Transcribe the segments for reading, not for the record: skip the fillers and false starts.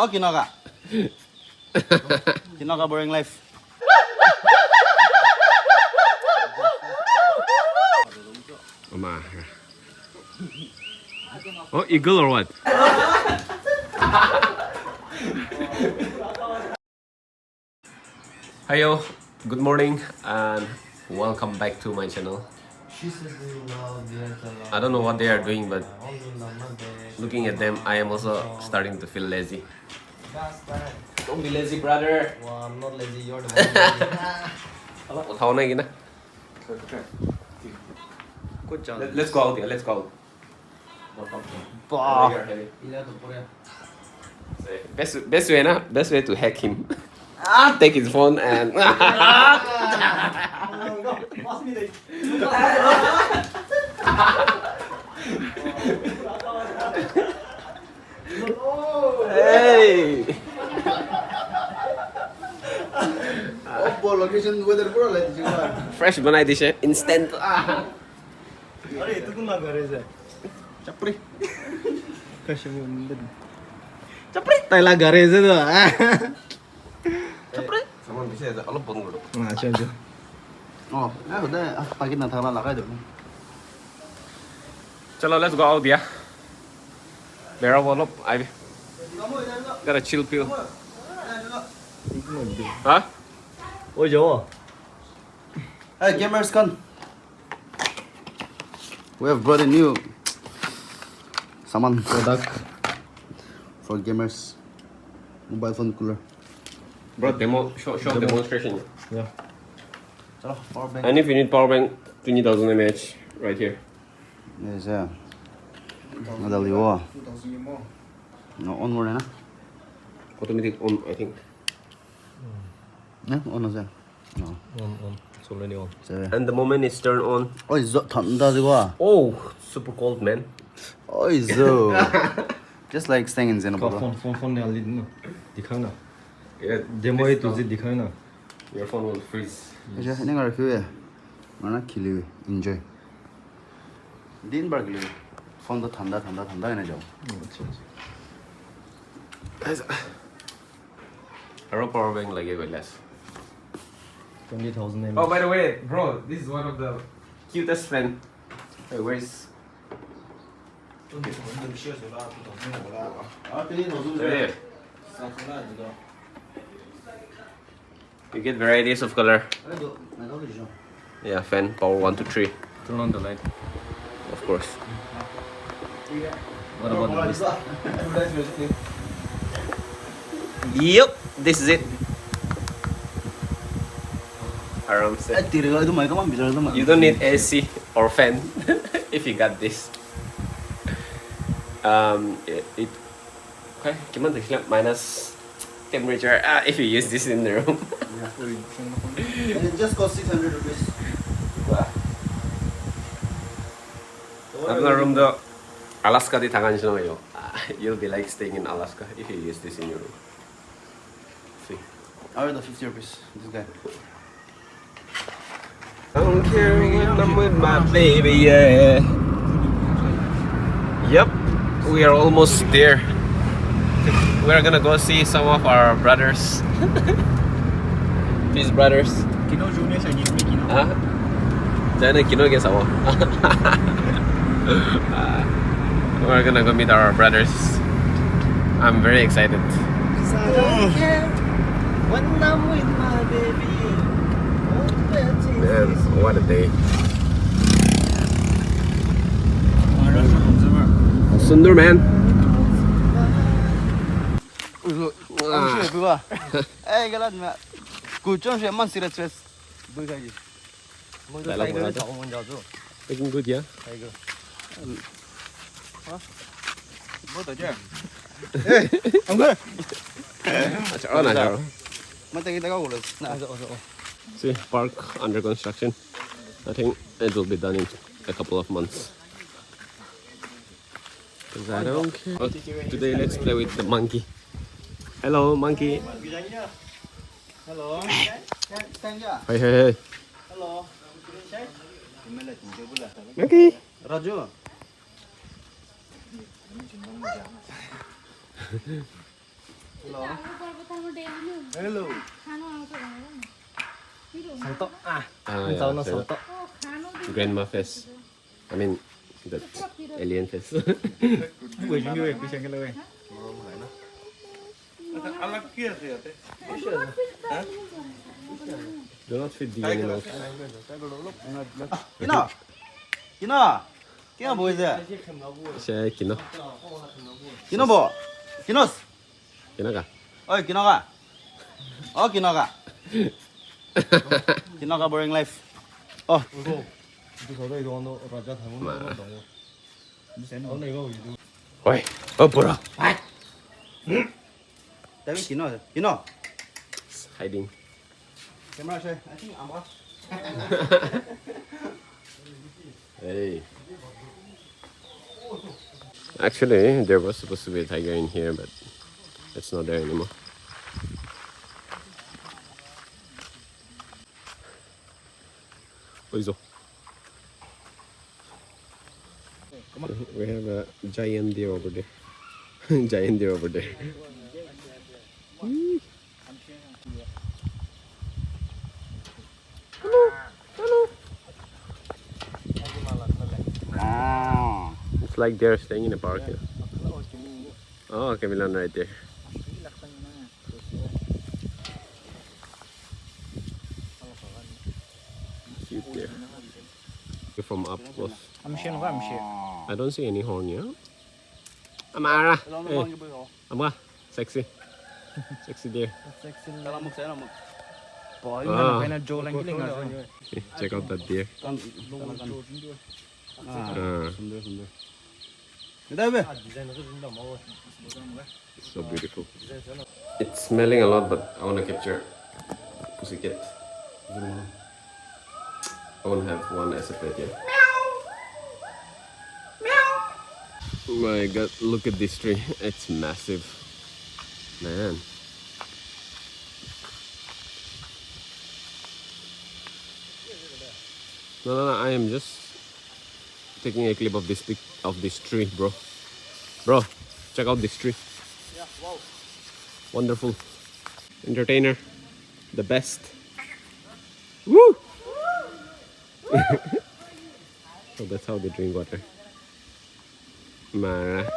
Oh, Kinoka. Kinoka boring life. Oh, eagle or what? Hiyo, good morning and welcome back to my channel. I don't know what they are doing, but looking at them, I am also starting to feel lazy. Don't be lazy, brother. Well, I'm not lazy, you're the one lazy. Good job. Let's go out here. Let's go out. Bah. Best way na? Best way to hack him. Take his phone and hey. Oppo location weather pura light juga. Fresh banai this instant. अरे itu tuh nggak garage ya? Capri. Kasih mundur. Capri. Tailah garage tuh. Capri. Sama bisa ada kalau pun dulu. Nah, coba. Oh, udah pagi nanti lah kayak itu. Chalo, let's go out ya. Barrel wall up. I got a chill pill. Huh? Oh, jauh. Hey, gamers kan. We have brought a new saman product for gamers. Mobile phone cooler. Bro, show demonstration. Yeah. Chalo, power bank. And if you need power bank, 20,000 mAh right here. Yes, yeah. Ada liwa. No, on more na. Automatic on, I think. Yeah, on na. No. On. It's already on. And the moment it's turned on, Oi, zo thanda diwa. oh, super cold, man. Oi, zo. Just like staying in Singapore. Phone ने हाली दिन दिखाओ ना Yeah, demo है तुझे दिखाओ ना your phone will freeze. अच्छा, इन्हें कर क्यों है? माना खिली enjoy. दिन भर खिली. फोन तो ठंडा है ना जाओ. Our power bank like it less. 20,000 Oh, by the way, bro, this is one of the cutest friend. Hey, where's? There. You get varieties of color. Yeah, fan power 1 to 3, Turn on the light. of course. What about this? Yep, this is it. Aram said. You don't need AC or fan if you got this. It okay, gimana tuh minus temperature if you use this in the room. And it just cost 600 rupees. After room the Alaska di tangan sino yo. You'll be like staying in Alaska if you use this in your room. See. I the 50 rupees. This guy. I'm carrying them with my baby, yeah. Yep, we are almost there. We're gonna go see some of our brothers. These brothers. Kino Junior sa Disney Kino. Huh? Jangan kino guys ako. We're gonna go meet our brothers. I'm very excited. When I'm with my baby. Man, what a day. Sundur man. Eh, galan ma. Kuchon siya man sila stress. Buhay. Tiger sa ako mong Looking good, yeah? Tiger. Mo to je. Oh, no, Mata kita ka ulos. Na. See, park under construction. I think it will be done in a couple of months. 'Cause I don't care. Oh, today let's play with the monkey. Hello, monkey. Hello. Hey, hey, hey. Hello. Monkey. Raju. Hello. Salto. Ah. Yeah, Tao na the salto. grandma face. I mean, the alien face. Ui, chúng tôi cái cái lời. Anak kia sih ya teh. Do not feed the animals. Kino. Kino. Kino boy je. Siya kino. Kino bo. Kinos. Kino ka? Oi, kino ka. Oh, kino ka. Kino ka boring life. Oh, Itu kalau itu orang raja tanggung orang dong. Orang itu itu. Oi, pura. tapi kino. Kino. It's hiding. Camera saya. I think I'm off. Hey. Actually, there was supposed to be a tiger in here, but it's not there anymore. Oizo. We have a giant deer over there. Giant deer over there. Ah. It's like they're staying in the park here. Oh, Camilan right there. Cute there. From up close. I don't see any horn here. Amara. Hey, Amara. Sexy. Sexy deer. Kalamuk saya lamuk. Boy, Ah. mana kena Joe lagi lagi. Okay, check out that deer. Ah, sundar sundar. Kita be. It's so beautiful. It's smelling a lot, but I want to capture pussycat. I won't have one as a pet yet. Oh my god, look at this tree. It's massive. Man. No, I am just taking a clip of this tree, bro. Bro, check out this tree. Yeah, wow. Wonderful. Entertainer. The best. Woo! So that's how they drink water. Mara.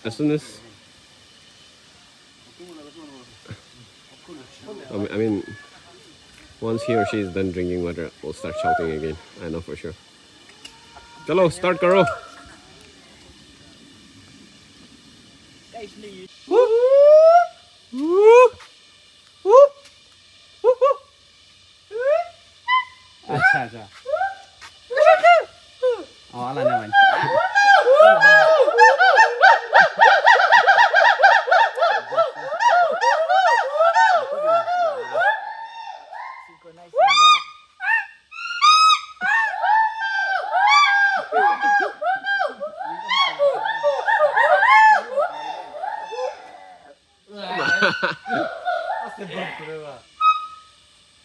As soon as I mean, once he or she is done drinking water, we'll start shouting again. I know for sure. Chalo, start karo. अच्छा अच्छा आवाज आने वाली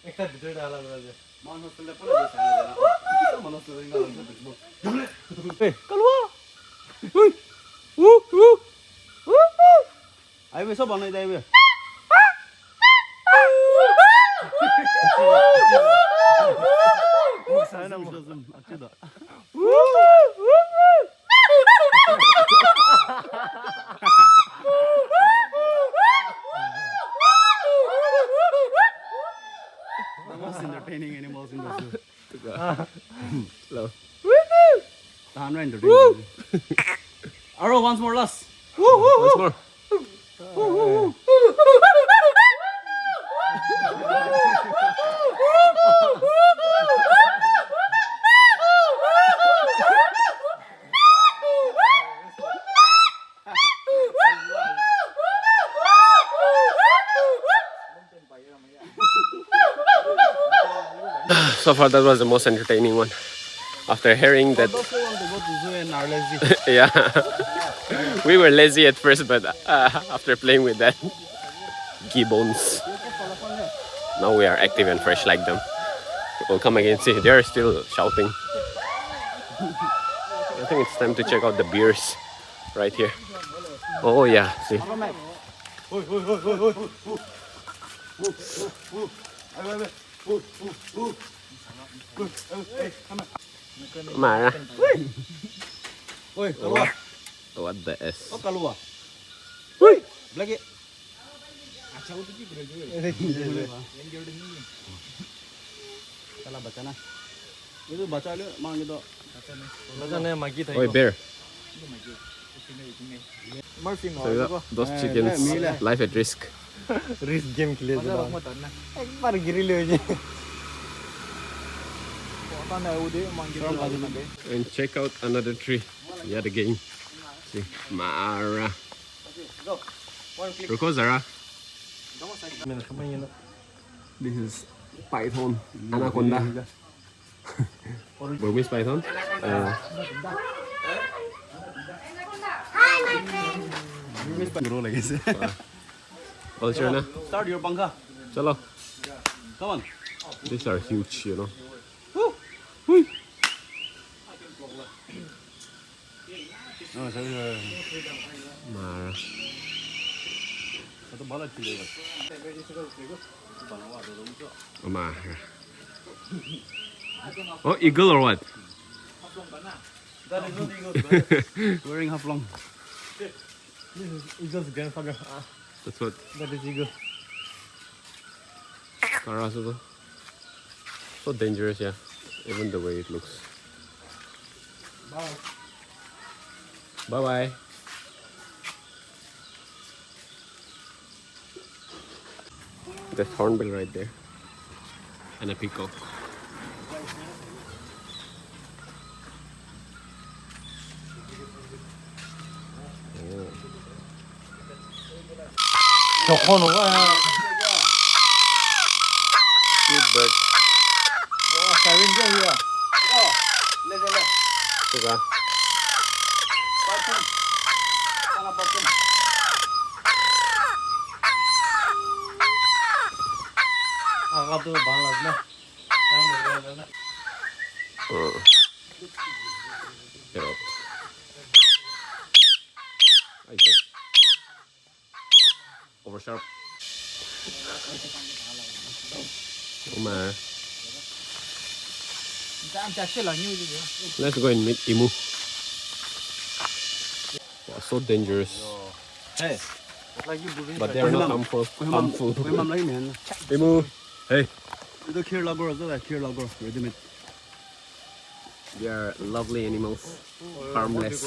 Ekta bitor dala gora je. Manusia pula dia sana. Manusia ini kalau kita bisbo. Hey, keluar. Woo. Ayo besok bangun dah ayo. Sana mau zoom, aku dah. The most entertaining animals in the zoo. Hello. Tahan na entertaining. Arrow, once more last. Once more. So far, that was the most entertaining one. After hearing that, Those who want to go to zoo and are lazy. yeah, we were lazy at first, but after playing with that, gibbons, now we are active and fresh like them. We'll come again. See, they're still shouting. I think it's time to check out the beers right here. Oh yeah, see. Mà Oi, keluar. what the S? Oh, keluar. Wih. Lagi. Salah baca nah. Itu baca lu mang gitu. 맞아네 마기 다 Oi, 이거. bear. 멀핑 So those chickens, life at risk. Risk game खेले जना एक बार गिरी ले जे And check out another tree. Yet again. See, Mara. Ruko Zara. मेरा समझ नहीं ना This is python, anaconda. Burmese python. Grow lagi sih. Culture na. Start your bangka. Chalo. Come on. These are huge, you know. Oh, sorry. Mara. Satu bala cilik. Oh, Mara. Oh, eagle or what? that is not eagle Wearing half long. it's just grandfather That's what that is eagle Karasu. So dangerous, yeah. Even the way it looks. Bye bye. There's hornbill right there. And a peacock. 저거 너가 Cute bird. 와 사인적이야 Diba? 아까도 말랐나 Pero. Ay, ito. Over sharp. Uma. Let's go and meet emu. Wow, so dangerous. Hey, like you moving But they are not harmful. Harmful. mam lagi man. Emu. Hey. Itu kill lago, itu kill lago. Ready made. They are lovely animals. Harmless.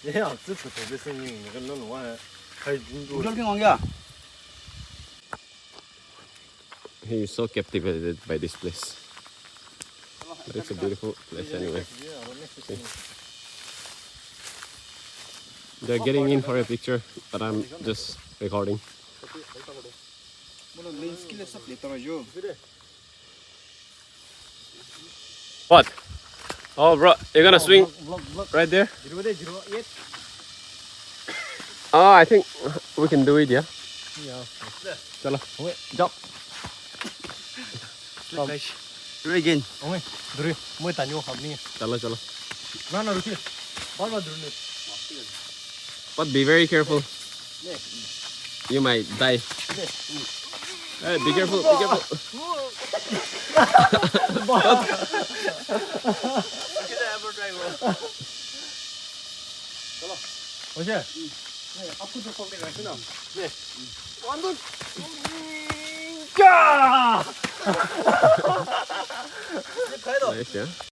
얘야 뜻도 대비생이 이거는 와 가이진도 Udah ngomong He is so captivated by this place. But it's a beautiful place anyway. See. They're getting in for a picture, but I'm just recording. What? Oh, bro, you're gonna swing right there? Oh, I think we can do it, yeah? Chalo. Jump. Do it again. 어머니 둘이 뭐 다녀 합니 Chalo, chalo. 나나 이렇게 밟아 들네 But be very careful. You might die. Hey, be careful, be careful. 어제 앞으로 좀 거기 가시나 네 완전 야 Nice, yeah?